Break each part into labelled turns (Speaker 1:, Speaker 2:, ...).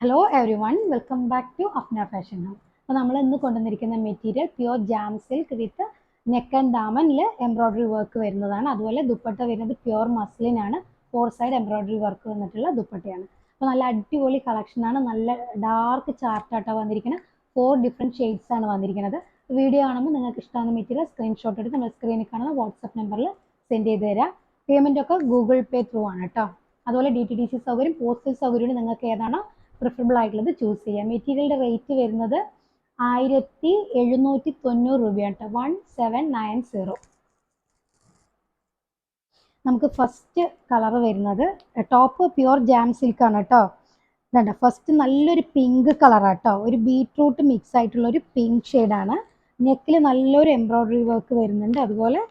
Speaker 1: Hello everyone welcome back to Apna fashion house. അപ്പോൾ നമ്മൾ ഇന്ന് കൊണ്ടുവന്നിരിക്കുന്ന material pure jam silk with neck and ദാമനിൽ എംബ്രോയ്ഡറി വർക്ക് വരുന്നതാണ്. അതുപോലെ ദുപ്പട്ട വരുന്നത് പ്യുവർ മസ്ലിൻ ആണ്. 4 സൈഡ് എംബ്രോയ്ഡറി വർക്ക് വന്നിട്ടുള്ള ദുപ്പട്ടയാണ്. അപ്പോൾ നല്ല അടിപൊളി കളക്ഷനാണ്. നല്ല ഡാർക്ക് ചാർട്ടായിട്ടാണ് വന്നിരിക്കുന്നത്. 4 ഡിഫറെൻറ്റ് ഷെയ്ഡ്സ് ആണ് വന്നിരിക്കുന്നത്. വീഡിയോ കാണുമ്പോൾ നിങ്ങൾക്ക് ഇഷ്ടമാകുന്ന മെറ്റീരിയൽ സ്ക്രീൻഷോട്ട് എടുത്ത് നമ്മൾ സ്ക്രീനിൽ കാണുന്ന വാട്സപ്പ് നമ്പറിൽ സെൻഡ് ചെയ്ത് തരാം. പേയ്മെൻ്റ് ഒക്കെ ഗൂഗിൾ പേ ത്രൂ ആണ് കേട്ടോ. അതുപോലെ DTDC സൗകര്യം, പോസ്റ്റൽ സൗകര്യം നിങ്ങൾക്ക് ഏതാണോ പ്രിഫറബിൾ ആയിട്ടുള്ളത് ചൂസ് ചെയ്യാം. മെറ്റീരിയലിൻ്റെ റേറ്റ് വരുന്നത് 1790 രൂപയാണ് കേട്ടോ. 1790. നമുക്ക് ഫസ്റ്റ് കളർ വരുന്നത് ടോപ്പ് പ്യുവർ ജാം സിൽക്ക് ആണ് കേട്ടോ. ഇതുണ്ട് ഫസ്റ്റ് നല്ലൊരു പിങ്ക് കളറാട്ടോ. ഒരു ബീട്രൂട്ട് മിക്സ് ആയിട്ടുള്ള ഒരു പിങ്ക് ഷെയ്ഡാണ്. നെക്കിൽ നല്ലൊരു എംബ്രോയ്ഡറി വർക്ക് വരുന്നുണ്ട്. അതുപോലെ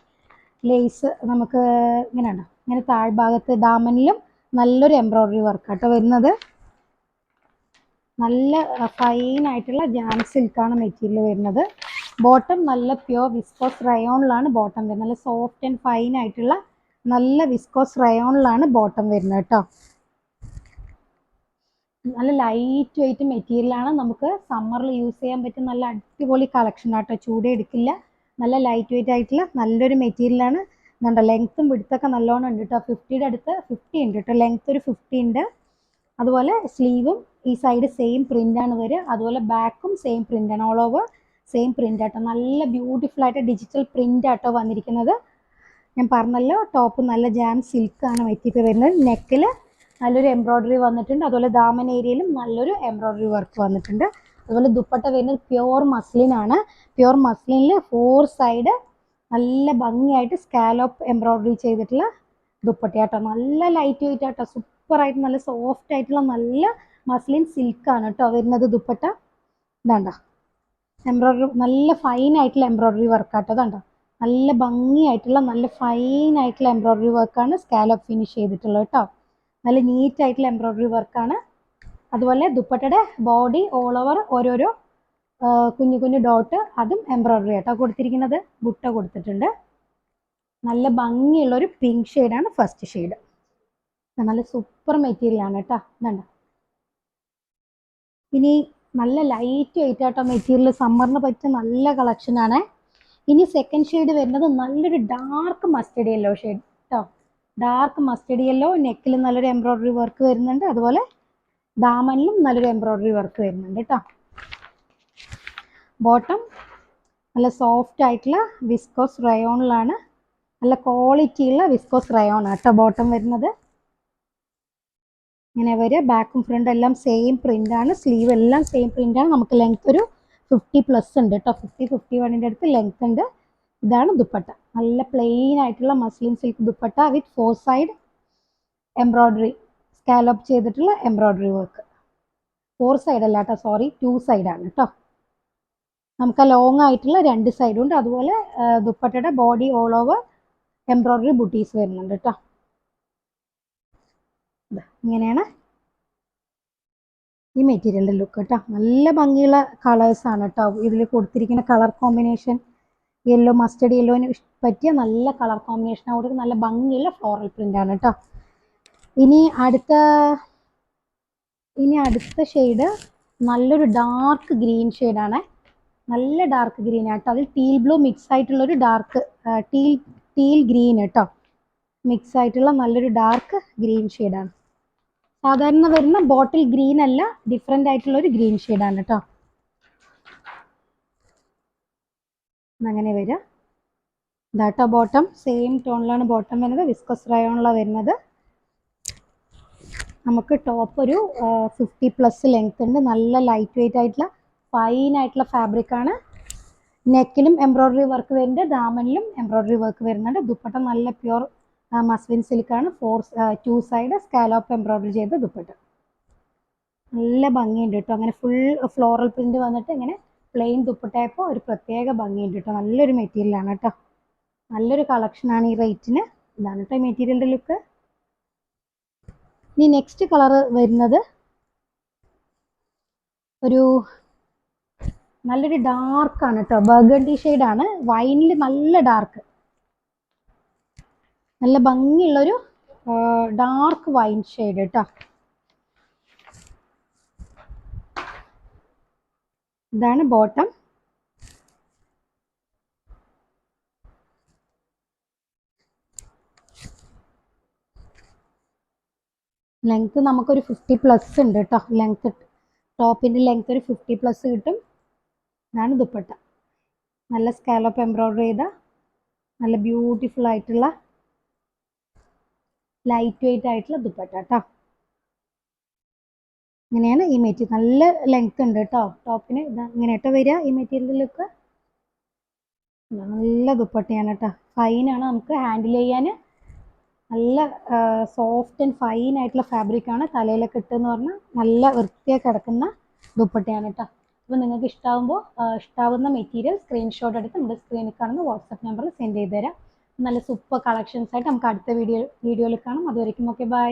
Speaker 1: ലേസ് നമുക്ക് ഇങ്ങനെ ഉണ്ടോ, ഇങ്ങനെ താഴ്ഭാഗത്ത് ദാമനിലും നല്ലൊരു എംബ്രോയ്ഡറി വർക്കാട്ടോ വരുന്നത്. നല്ല ഫൈൻ ആയിട്ടുള്ള ജാം സിൽക്കാണ് മെറ്റീരിയൽ വരുന്നത്. ബോട്ടം നല്ല പ്യുവർ വിസ്കോസ് റയോണിലാണ് ബോട്ടം വരുന്നത്. നല്ല സോഫ്റ്റ് ആൻഡ് ഫൈൻ ആയിട്ടുള്ള നല്ല വിസ്കോസ് റയോണിലാണ് ബോട്ടം വരുന്നത് കേട്ടോ. നല്ല ലൈറ്റ് വെയിറ്റ് മെറ്റീരിയലാണ്. നമുക്ക് സമ്മറിൽ യൂസ് ചെയ്യാൻ പറ്റും. നല്ല അടിപൊളി കളക്ഷൻ ആട്ടോ. ചൂട് എടുക്കില്ല. നല്ല ലൈറ്റ് വെയിറ്റ് ആയിട്ടുള്ള നല്ലൊരു മെറ്റീരിയലാണ്. എന്താ ലെങ്ത്തും വിടുത്തൊക്കെ നല്ലോണം ഉണ്ട് കേട്ടോ. 50യുടെ അടുത്ത് 50 ഉണ്ട് കേട്ടോ. ലെങ്ത്ത് ഒരു 50 ഉണ്ട്. അതുപോലെ സ്ലീവും ഈ സൈഡ് സെയിം പ്രിൻ്റാണ് വരിക. അതുപോലെ ബാക്കും സെയിം പ്രിൻ്റാണ്. ഓൾ ഓവർ സെയിം പ്രിൻ്റ് ആട്ടോ. നല്ല ബ്യൂട്ടിഫുൾ ആയിട്ട് ഡിജിറ്റൽ പ്രിൻ്റ് ആട്ടോ വന്നിരിക്കുന്നത്. ഞാൻ പറഞ്ഞല്ലോ ടോപ്പ് നല്ല ജാം സിൽക്കാണ് വെച്ചിട്ട് വരുന്നത്. നെക്കിൽ നല്ലൊരു എംബ്രോയ്ഡറി വന്നിട്ടുണ്ട്. അതുപോലെ ദാമൻ ഏരിയയിലും നല്ലൊരു എംബ്രോയ്ഡറി വർക്ക് വന്നിട്ടുണ്ട്. അതുപോലെ ദുപ്പട്ട വരുന്നത് പ്യുവർ മസ്ലിനാണ്. പ്യുവർ മസ്ലിനിൽ 4 സൈഡ് നല്ല ഭംഗിയായിട്ട് സ്കാലോപ്പ് എംബ്രോയ്ഡറി ചെയ്തിട്ടുള്ള ദുപ്പട്ടയാട്ടോ. നല്ല ലൈറ്റ് വെയിറ്റ് ആട്ടോ. സൂപ്പറായിട്ട് നല്ല സോഫ്റ്റ് ആയിട്ടുള്ള നല്ല മസ്ലിൻ സിൽക്കാണ് കേട്ടോ വരുന്നത് ദുപ്പട്ട. ഇതാണ്ടോ എംബ്രോയ്ഡറി നല്ല ഫൈൻ ആയിട്ടുള്ള എംബ്രോയ്ഡറി വർക്കാട്ടോ. ഇതാണ്ടോ നല്ല ഭംഗിയായിട്ടുള്ള നല്ല ഫൈൻ ആയിട്ടുള്ള എംബ്രോയ്ഡറി വർക്കാണ് സ്കാലോപ്പ് ഫിനിഷ് ചെയ്തിട്ടുള്ളത് കേട്ടോ. നല്ല നീറ്റ് ആയിട്ടുള്ള എംബ്രോയ്ഡറി വർക്കാണ്. അതുപോലെ ദുപ്പട്ടയുടെ ബോഡി ഓൾ ഓവർ ഓരോരോ കുഞ്ഞു കുഞ്ഞു ഡോട്ട്, അതും എംബ്രോയ്ഡറി ആട്ടോ കൊടുത്തിരിക്കുന്നത്. ബുട്ട കൊടുത്തിട്ടുണ്ട്. നല്ല ഭംഗിയുള്ളൊരു പിങ്ക് ഷെയ്ഡാണ് ഫസ്റ്റ് ഷെയ്ഡ്. നല്ല സൂപ്പർ മെറ്റീരിയൽ ആണ് കേട്ടോ. ഇതുണ്ട്. ഇനി നല്ല ലൈറ്റ് വെയിറ്റ് ആട്ടോ മെറ്റീരിയൽ. സമ്മറിന് പറ്റിയ നല്ല കളക്ഷനാണ്. ഇനി സെക്കൻഡ് ഷെയ്ഡ് വരുന്നത് നല്ലൊരു ഡാർക്ക് മസ്റ്റർഡ് യെല്ലോ ഷെയ്ഡ് കേട്ടോ. Dark mustard yellow. നെക്കിൽ നല്ലൊരു എംബ്രോയ്ഡറി വർക്ക് വരുന്നുണ്ട്. അതുപോലെ ദാമനിലും നല്ലൊരു എംബ്രോയ്ഡറി വർക്ക് വരുന്നുണ്ട് കേട്ടോ. ബോട്ടം നല്ല സോഫ്റ്റ് ആയിട്ടുള്ള വിസ്കോസ് റയോണിലാണ്. നല്ല ക്വാളിറ്റിയുള്ള വിസ്കോസ് റയോൺ ആട്ടോ ബോട്ടം വരുന്നത്. ഇങ്ങനെ വരിക. ബാക്കും ഫ്രണ്ടും എല്ലാം സെയിം പ്രിൻ്റാണ്. സ്ലീവ് എല്ലാം സെയിം പ്രിൻ്റാണ്. നമുക്ക് ലെങ്ത് ഒരു 50+ ഉണ്ട് കേട്ടോ. 51-ൻ്റെ അടുത്ത് ലെങ്ത് ഉണ്ട്. ഇതാണ് ദുപ്പട്ട. നല്ല പ്ലെയിൻ ആയിട്ടുള്ള മസ്ലിൻ സിൽക്ക് ദുപ്പട്ട വിത്ത് 4 സൈഡ് എംബ്രോയ്ഡറി സ്കാലോപ്പ് ചെയ്തിട്ടുള്ള എംബ്രോയ്ഡറി വർക്ക്. 4 സൈഡ് അല്ല കേട്ടോ, സോറി 2 സൈഡാണ് കേട്ടോ. നമുക്ക് ലോങ് ആയിട്ടുള്ള 2 സൈഡും ഉണ്ട്. അതുപോലെ ദുപ്പട്ടയുടെ body all over embroidery butis വരുന്നുണ്ട് കേട്ടോ. ഇങ്ങനെയാണ് ഈ മെറ്റീരിയലിൻ്റെ ലുക്ക് കേട്ടോ. നല്ല ഭംഗിയുള്ള കളേഴ്സാണ് കേട്ടോ ഇതിൽ കൊടുത്തിരിക്കുന്ന. കളർ കോമ്പിനേഷൻ യെല്ലോ, മസ്റ്റർഡ് യെല്ലോന് പറ്റിയ നല്ല കളർ കോമ്പിനേഷൻ അവിടെ നല്ല ഭംഗിയുള്ള ഫ്ലോറൽ പ്രിൻ്റ് ആണ് കേട്ടോ. ഇനി അടുത്ത ഷെയ്ഡ് നല്ലൊരു ഡാർക്ക് ഗ്രീൻ ഷെയ്ഡാണ്. നല്ല ഡാർക്ക് ഗ്രീൻ ആട്ടോ. അതിൽ ടീൽ ബ്ലൂ മിക്സ് ആയിട്ടുള്ളൊരു ഡാർക്ക് ടീൽ ഗ്രീൻ കേട്ടോ. മിക്സ് ആയിട്ടുള്ള നല്ലൊരു ഡാർക്ക് ഗ്രീൻ ഷെയ്ഡാണ്. സാധാരണ വരുന്ന ബോട്ടിൽ ഗ്രീൻ അല്ല, ഡിഫറെൻ്റ് ആയിട്ടുള്ള ഒരു ഗ്രീൻ ഷെയ്ഡാണ് കേട്ടോ. അങ്ങനെ വരിക. ഇതാട്ടോ ബോട്ടം. സെയിം ടോണിലാണ് ബോട്ടം വരുന്നത്. വിസ്കോസ് റയോണിലാണ് വരുന്നത്. നമുക്ക് ടോപ്പ് ഒരു 50+ ലെങ്ത് ഉണ്ട്. നല്ല ലൈറ്റ് വെയിറ്റ് ആയിട്ടുള്ള ഫൈൻ ആയിട്ടുള്ള ഫാബ്രിക്കാണ്. നെക്കിലും എംബ്രോയ്ഡറി വർക്ക് വരുന്നുണ്ട്. ദാമനിലും എംബ്രോയ്ഡറി വർക്ക് വരുന്നുണ്ട്. ദുപ്പട്ട നല്ല pure muslin സിൽക്കാണ്. 2 side scallop embroidery ചെയ്ത ദുപ്പട്ട. നല്ല ഭംഗിയുണ്ട് കേട്ടോ. അങ്ങനെ ഫുൾ ഫ്ലോറൽ പ്രിന്റ് വന്നിട്ട് ഇങ്ങനെ പ്ലെയിൻ ദുപ്പട്ടയപ്പോൾ ഒരു പ്രത്യേക ഭംഗിയുണ്ട് കേട്ടോ. നല്ലൊരു മെറ്റീരിയലാണ് കേട്ടോ. നല്ലൊരു കളക്ഷനാണ് ഈ റേറ്റിന്. ഇതാണ് കേട്ടോ മെറ്റീരിയലിൻ്റെ ലുക്ക്. ഇനി നെക്സ്റ്റ് കളർ വരുന്നത് ഒരു നല്ലൊരു ഡാർക്കാണ് കേട്ടോ. ബർഗണ്ടി ഷെയ്ഡാണ്. വൈനിൽ നല്ല ഡാർക്ക്, നല്ല ഭംഗിയുള്ളൊരു ഡാർക്ക് വൈൻ ഷെയ്ഡ് കേട്ടോ. ഇതാണ് ബോട്ടം. ലെങ്ത് നമുക്കൊരു 50+ ഉണ്ട് കേട്ടോ. ലെങ്ത് ടോപ്പിൻ്റെ ലെങ്ത് ഒരു 50+ കിട്ടും. ഇതാണ് ദുപ്പട്ട. നല്ല സ്കാലപ്പ് എംബ്രോയിഡറി ചെയ്ത നല്ല ബ്യൂട്ടിഫുൾ ആയിട്ടുള്ള ലൈറ്റ് വെയിറ്റ് ആയിട്ടുള്ള ദുപ്പട്ട കേട്ടോ. ഇങ്ങനെയാണ് ഈ മെറ്റീരിയൽ. നല്ല ലെങ്ത് ഉണ്ട് കേട്ടോ ടോപ്പിന്. ഇതാ ഇങ്ങനെ കേട്ടോ വരിക ഈ മെറ്റീരിയലൊക്കെ. നല്ല ദുപ്പട്ടയാണ് കേട്ടോ. ഫൈനാണ്, നമുക്ക് ഹാൻഡിൽ ചെയ്യാൻ നല്ല സോഫ്റ്റ് ആൻഡ് ഫൈൻ ആയിട്ടുള്ള ഫാബ്രിക്കാണ്. തലയിലൊക്കെ ഇട്ടെന്ന് പറഞ്ഞാൽ നല്ല വൃത്തിയായി കിടക്കുന്ന ദുപ്പട്ടയാണ് കേട്ടോ. അപ്പോൾ നിങ്ങൾക്ക് ഇഷ്ടാവുന്ന മെറ്റീരിയൽ സ്ക്രീൻഷോട്ട് എടുത്ത് നമ്മുടെ സ്ക്രീനിൽ കാണുന്ന വാട്സപ്പ് നമ്പറിൽ സെൻഡ് ചെയ്ത് തരാം. നല്ല സൂപ്പർ കളക്ഷൻസ് ആയിട്ട് നമുക്ക് അടുത്ത വീഡിയോയിൽ കാണാം. അതുവരെയ്ക്കും ഓക്കെ, ബൈ.